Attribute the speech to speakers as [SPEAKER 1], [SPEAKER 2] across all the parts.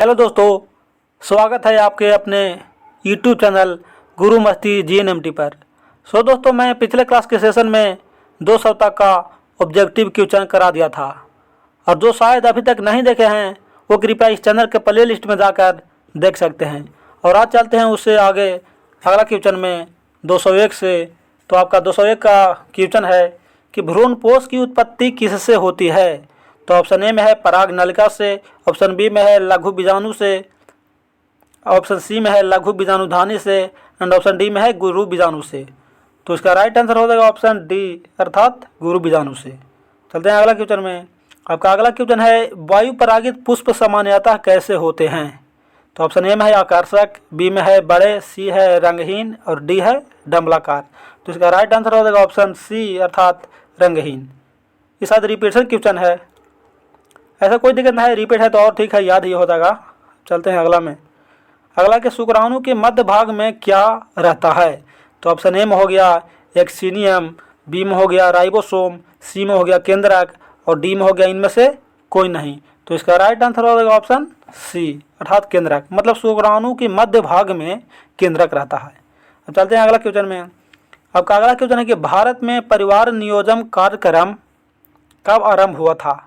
[SPEAKER 1] Hello दोस्तों, स्वागत है आपके अपने यूट्यूब चैनल गुरु मस्ती GNMT पर। दोस्तों, मैं पिछले क्लास के सेशन में 2 सप्ताह का ऑब्जेक्टिव क्वेश्चन करा दिया था और जो शायद अभी तक नहीं देखे हैं वो कृपया इस चैनल के प्ले लिस्ट में जाकर देख सकते हैं। और आज चलते हैं उससे आगे अगला क्वेश्चन में 201 से। तो आपका 201 का क्वेश्चन है कि भ्रूणपोष की उत्पत्ति किससे होती है। तो ऑप्शन ए में है पराग नलिका से, ऑप्शन बी में है लघु बीजाणु से, ऑप्शन सी में है लघु बीजाणुधानी से एंड ऑप्शन डी में है गुरु बीजाणु से। तो इसका राइट आंसर हो जाएगा ऑप्शन डी अर्थात गुरु बीजाणु से। चलते हैं अगला क्वेश्चन में। आपका अगला क्वेश्चन है वायु परागित पुष्प सामान्यतः कैसे होते हैं। तो ऑप्शन ए में है आकर्षक, बी में है बड़े, सी है रंगहीन और डी है डंबलाकार। तो इसका राइट आंसर हो जाएगा ऑप्शन सी अर्थात रंगहीन। ये शायद रिपीटेशन क्वेश्चन है, ऐसा कोई दिक्कत नहीं है, रिपीट है तो और ठीक है, याद ही हो जाएगा। चलते हैं अगला में। अगला के शुक्राणु के मध्य भाग में क्या रहता है। तो ऑप्शन ए में हो गया एक्सिनियम, बी में हो गया राइबोसोम, सी में हो गया केंद्रक और डी में हो गया इनमें से कोई नहीं। तो इसका राइट आंसर हो जाएगा ऑप्शन सी अर्थात केंद्रक, मतलब शुक्राणु के मध्य भाग में केंद्रक रहता है। अब चलते हैं अगला क्वेश्चन में। आपका अगला क्वेश्चन है कि भारत में परिवार नियोजन कार्यक्रम कब आरंभ हुआ था।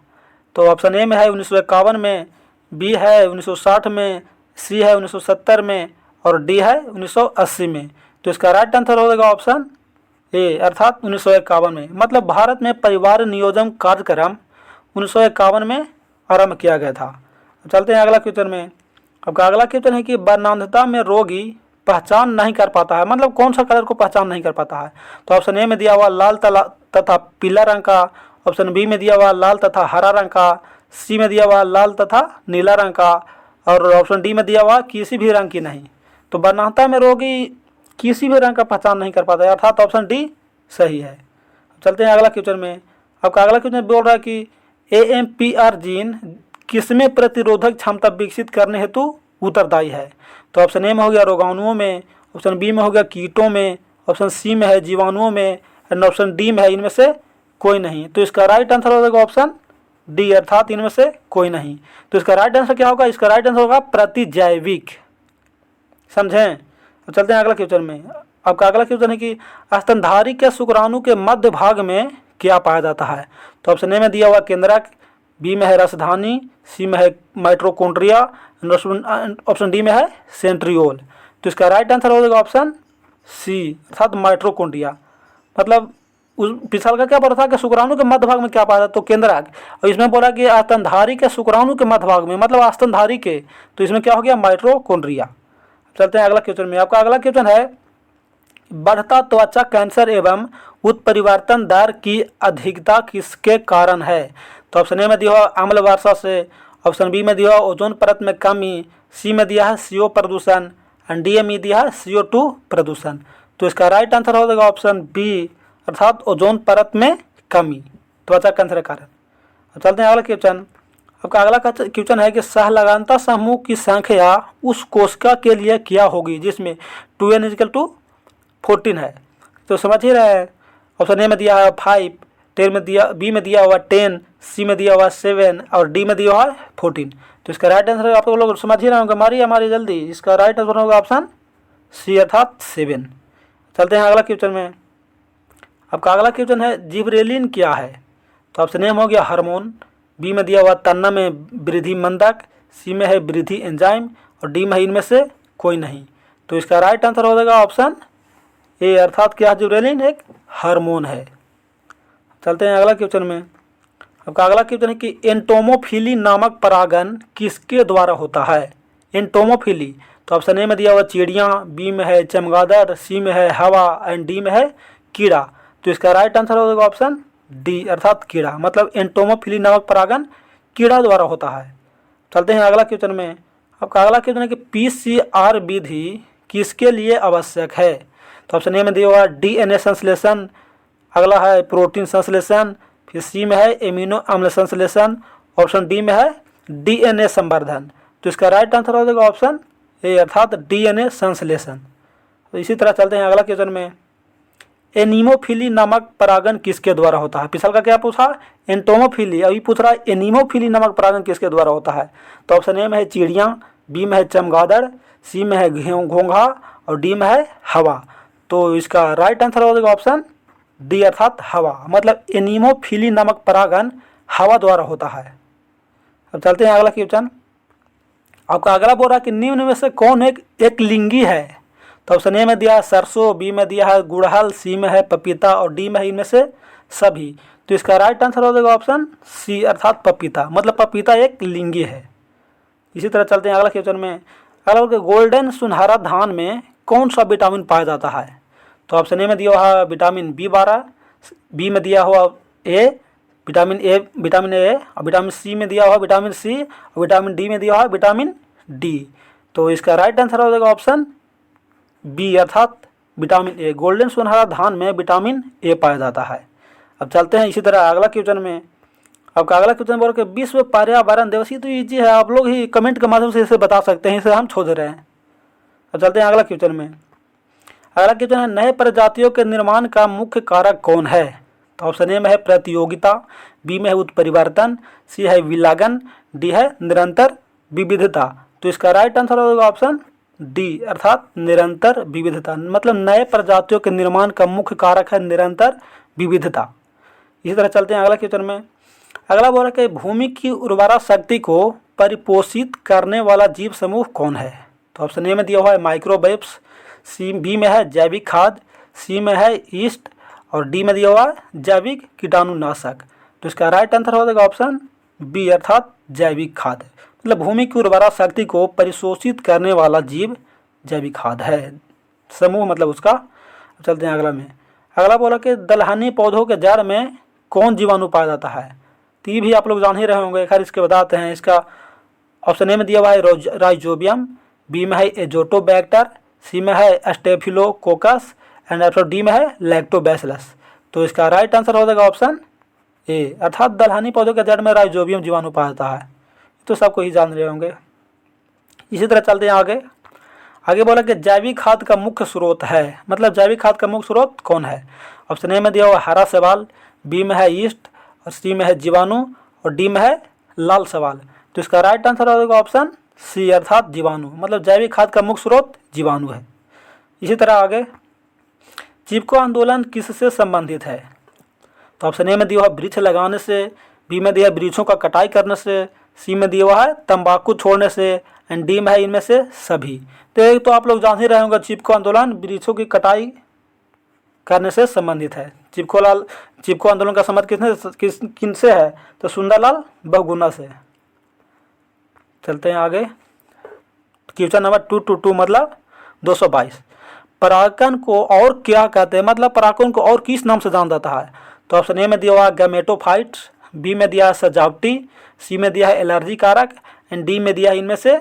[SPEAKER 1] तो ऑप्शन ए में है 1951 में, बी है 1960 में, सी है 1970 में और डी है 1980 में। तो इसका राइट आंसर हो जाएगा ऑप्शन ए अर्थात 1951 में, मतलब भारत में परिवार नियोजन कार्यक्रम 1951 में आरंभ किया गया था। चलते हैं अगला क्वेश्चन में। आपका अगला क्वेश्चन है कि वर्णांधता में रोगी पहचान नहीं कर पाता है, मतलब कौन सा कलर को पहचान नहीं कर पाता है। तो ऑप्शन ए में दिया हुआ लाल तथा पीला रंग का, ऑप्शन बी में दिया हुआ लाल तथा हरा रंग का, सी में दिया हुआ लाल तथा नीला रंग का और ऑप्शन डी में दिया हुआ किसी भी रंग की नहीं। तो वर्णांधता में रोगी किसी भी रंग का पहचान नहीं कर पाता है अर्थात ऑप्शन डी सही है। चलते हैं अगला क्वेश्चन में। आपका अगला क्वेश्चन बोल रहा है कि AMPR जीन किसमें प्रतिरोधक क्षमता विकसित करने हेतु उत्तरदायी है। तो ऑप्शन ए में हो गया रोगाणुओं में, ऑप्शन बी में हो गया कीटों में, ऑप्शन सी में है जीवाणुओं में एंड ऑप्शन डी में है इनमें से कोई नहीं। तो इसका राइट आंसर हो जाएगा ऑप्शन डी अर्थात इनमें से कोई नहीं। तो इसका राइट आंसर क्या होगा, इसका राइट आंसर होगा प्रतिजैविक। समझें। तो चलते हैं अगला क्वेश्चन में। आपका अगला क्वेश्चन है कि स्तनधारी के शुक्राणु के मध्य भाग में क्या पाया जाता है। तो ऑप्शन ए में दिया हुआ केंद्रक, बी में है रसधानी, सी में है माइटोकॉन्ड्रिया, ऑप्शन डी में है सेंट्रियोल। तो इसका राइट आंसर हो जाएगा ऑप्शन सी अर्थात माइटोकॉन्ड्रिया, मतलब उस पिछल का क्या बोला था कि शुक्राणु के मध्य भाग में क्या पाया जाता है, तो केंद्रक। और इसमें बोला कि स्तनधारी के शुक्राणु के मध्य भाग में, मतलब स्तनधारी के, तो इसमें क्या हो गया माइटोकॉन्ड्रिया। चलते हैं अगला क्वेश्चन में। आपका अगला क्वेश्चन है बढ़ता त्वचा कैंसर एवं उत्परिवर्तन दर की अधिकता किसके कारण है। तो ऑप्शन ए में दिया हुआ अम्ल वर्षा से, ऑप्शन बी में दिया हुआ ओजोन परत में कमी, सी में दिया है CO प्रदूषण एंड डी में दिया है CO2 प्रदूषण। तो इसका राइट आंसर हो जाएगा ऑप्शन बी अर्थात ओजोन परत में कमी त्वचा कैंसर के कारण। चलते हैं अगला क्वेश्चन। आपका अगला क्वेश्चन है कि सहलगानता समूह की संख्या उस कोशिका के लिए क्या होगी जिसमें 2n=14 है। तो समझ ही रहे हैं। ऑप्शन ए में दिया है 5, 10 में दिया, बी में दिया हुआ 10, सी में दिया हुआ 7 और डी में दिया हुआ 14। तो इसका राइट आंसर आप लोग समझ ही रहे होंगे, हमारी जल्दी। इसका राइट आंसर होगा ऑप्शन सी अर्थात 7। चलते हैं अगला क्वेश्चन में। आपका अगला क्वेश्चन है जिबरेलिन क्या है। तो ऑप्शन ए में हो गया हार्मोन, बी में दिया हुआ तन्ना में वृद्धि मंदक, सी में है वृद्धि एंजाइम और डी में है इनमें से कोई नहीं। तो इसका राइट आंसर हो जाएगा ऑप्शन ए अर्थात क्या जिबरेलिन एक हार्मोन है। चलते हैं अगला क्वेश्चन में। आपका अगला क्वेश्चन है कि एंटोमोफिली नामक परागण किसके द्वारा होता है। एंटोमोफिली, तो ऑप्शन ए में दिया हुआ चिड़िया, बी में है चमगादड़, सी में है हवा एंड डी में है कीड़ा। तो इसका राइट आंसर हो जाएगा ऑप्शन डी अर्थात कीड़ा, मतलब एंटोमोफिली नामक परागण कीड़ा द्वारा होता है। चलते हैं अगला क्वेश्चन में। आपका अगला क्वेश्चन है कि PCR विधि किसके लिए आवश्यक है। तो ऑप्शन ए में दिया हुआ DNA संश्लेषण, अगला है प्रोटीन संश्लेषण, फिर सी में है एमिनो अम्ल संश्लेषण, ऑप्शन डी में है DNA संवर्धन। तो इसका राइट आंसर हो जाएगा ऑप्शन ए अर्थात DNA संश्लेषण। तो इसी तरह चलते हैं अगला क्वेश्चन में। एनीमोफिली नामक परागण किसके द्वारा होता है? पिछल का क्या पूछा? एंटोमोफिली। अभी पूछ रहा है एनीमोफिली नामक परागण किसके द्वारा होता है? तो ऑप्शन ए में है चिड़िया, बी में है चमगादड़, सी में है घोंघा और डी में है हवा। तो इसका राइट आंसर हो जाएगा ऑप्शन डी अर्थात हवा। मतलब एनीमोफिली नामक परागण हवा द्वारा होता है। अब चलते हैं अगला क्वेश्चन। आपका अगला बोल रहा है कि निम्न में से कौन एक लिंगी है? तो ऑप्शन ए में दिया है सरसों, बी में दिया है गुड़हल, सी में है पपीता और डी में है इनमें से सभी। तो इसका राइट आंसर हो जाएगा ऑप्शन सी अर्थात पपीता। मतलब पपीता एक लिंगी है। इसी तरह चलते हैं अगला क्वेश्चन में। अगला गोल्डन सुनहरा धान में कौन सा विटामिन पाया जाता है? तो ऑप्शन ए में दिया हुआ विटामिन B12, बी में दिया हुआ विटामिन ए और विटामिन सी में दिया हुआ विटामिन सी और विटामिन डी में दिया हुआ विटामिन डी। तो इसका राइट आंसर हो जाएगा ऑप्शन बी अर्थात विटामिन ए। गोल्डन सुनहरा धान में विटामिन ए पाया जाता है। अब चलते हैं इसी तरह अगला क्वेश्चन में। आपका अगला क्वेश्चन बोल के विश्व पर्यावरण दिवस। ये तो ईजी है, आप लोग ही कमेंट के माध्यम से इसे बता सकते हैं, इसे हम छोड़ रहे हैं। अब चलते हैं अगला क्वेश्चन में। अगला क्वेश्चन है नए प्रजातियों के निर्माण का मुख्य कारक कौन है? तो ऑप्शन ए में है प्रतियोगिता, बी में है उत्परिवर्तन, सी है विलागन, डी है निरंतर विविधता। तो इसका राइट आंसर होगा ऑप्शन डी अर्थात निरंतर विविधता। मतलब नए प्रजातियों के निर्माण का मुख्य कारक है निरंतर विविधता। इसी तरह चलते हैं अगला क्वेश्चन में। अगला बोल रहा है कि भूमि की उर्वरा शक्ति को परिपोषित करने वाला जीव समूह कौन है? तो ऑप्शन ए में दिया हुआ है माइक्रोवेव्स, बी में है जैविक खाद, सी में है ईस्ट और डी में दिया हुआ है जैविक कीटाणुनाशक। तो इसका राइट आंसर हो जाएगा ऑप्शन बी अर्थात जैविक खाद। मतलब भूमि की उर्वरा शक्ति को परिशोषित करने वाला जीव जैविक खाद है समूह, मतलब उसका। चलते हैं अगला में। अगला बोला कि दलहनी पौधों के जड़ में कौन जीवाणु पाया जाता है? तो ये भी आप लोग जान ही रहे होंगे, खैर इसके बताते हैं। इसका ऑप्शन ए में दिया हुआ है राइजोबियम, बी में है एजोटोबैक्टर, सी में है स्टेफिलोकोकस एंड ऑप्शन डी में है लैक्टोबैसिलस। तो इसका राइट आंसर हो जाएगा ऑप्शन ए अर्थात दलहनी पौधों के जड़ में राइजोबियम जीवाणु पाया जाता है। तो सबको ही जान रहे होंगे। इसी तरह चलते हैं आगे। आगे बोला कि जैविक खाद का मुख्य स्रोत है, मतलब जैविक खाद का मुख्य स्रोत कौन है? ऑप्शन ए में दिया हुआ हरा शैवाल, बी में है ईस्ट और सी में है जीवाणु और डी में है लाल शैवाल। तो इसका राइट आंसर हो जाएगा ऑप्शन सी अर्थात जीवाणु। मतलब जैविक खाद का मुख्य स्रोत जीवाणु है। इसी तरह आगे चिपको आंदोलन किससे संबंधित है? तो ऑप्शन ए में दिया हुआ वृक्ष लगाने से, बी में दिया वृक्षों का कटाई करने से, सी में दिया हुआ है तंबाकू छोड़ने से एंड डी में है इनमें से सभी। तो एक तो आप लोग जान ही रहे होंगे चिपको आंदोलन वृक्षों की कटाई करने से संबंधित है। चिपको आंदोलन का संबंध किनसे है? तो सुंदरलाल बहुगुणा से। चलते हैं आगे। क्वेश्चन नंबर 222 मतलब 222। परागकण को और क्या कहते हैं? मतलब परागकण को और किस नाम से जाना जाता है? तो ऑप्शन ए में दिया हुआ गैमेटोफाइट, बी में दिया है सजावटी, सी में दिया है एलर्जी कारक एंड डी में दिया है इनमें से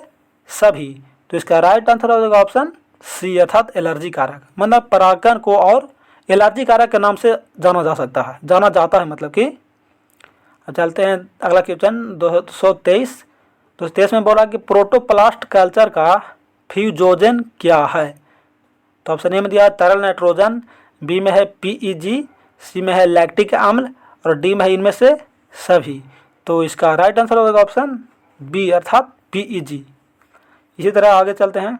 [SPEAKER 1] सभी। तो इसका राइट आंसर हो जाएगा ऑप्शन सी अर्थात एलर्जी कारक। मतलब परागकण को और एलर्जी कारक के नाम से जाना जाता है मतलब कि। चलते हैं अगला क्वेश्चन 223 में बोला कि प्रोटोप्लास्ट कल्चर का फ्यूजोजन क्या है? तो ऑप्शन ए में दिया है तरल नाइट्रोजन, बी में है PEG, सी में है लैक्टिक अम्ल और डी में है इनमें से सभी। तो इसका राइट आंसर होगा ऑप्शन बी अर्थात PEG। इसी तरह आगे चलते हैं।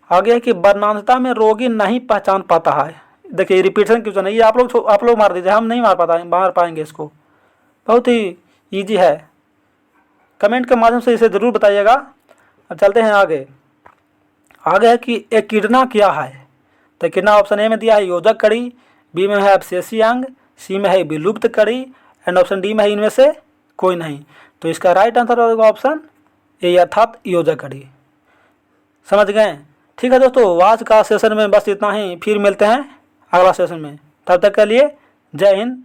[SPEAKER 1] आगे है कि वर्णांतता में रोगी नहीं पहचान पाता है। देखिए रिपीटेशन क्वेश्चन है ये, आप लोग मार दीजिए, हम नहीं मार पाएंगे इसको। बहुत ही ईजी है, कमेंट के माध्यम से इसे ज़रूर बताइएगा। अब चलते हैं आगे। आगे है कि एकिडना क्या है? तो एकिडना ऑप्शन ए में दिया है योजक कड़ी, बी में है अवशेषी अंग, सी में है विलुप्त कड़ी एंड ऑप्शन डी में है इनमें से कोई नहीं। तो इसका राइट आंसर होगा ऑप्शन ए अर्थात योजक कड़ी। समझ गए? ठीक है दोस्तों, आज का सेशन में बस इतना ही। फिर मिलते हैं अगला सेशन में। तब तक के लिए जय हिंद,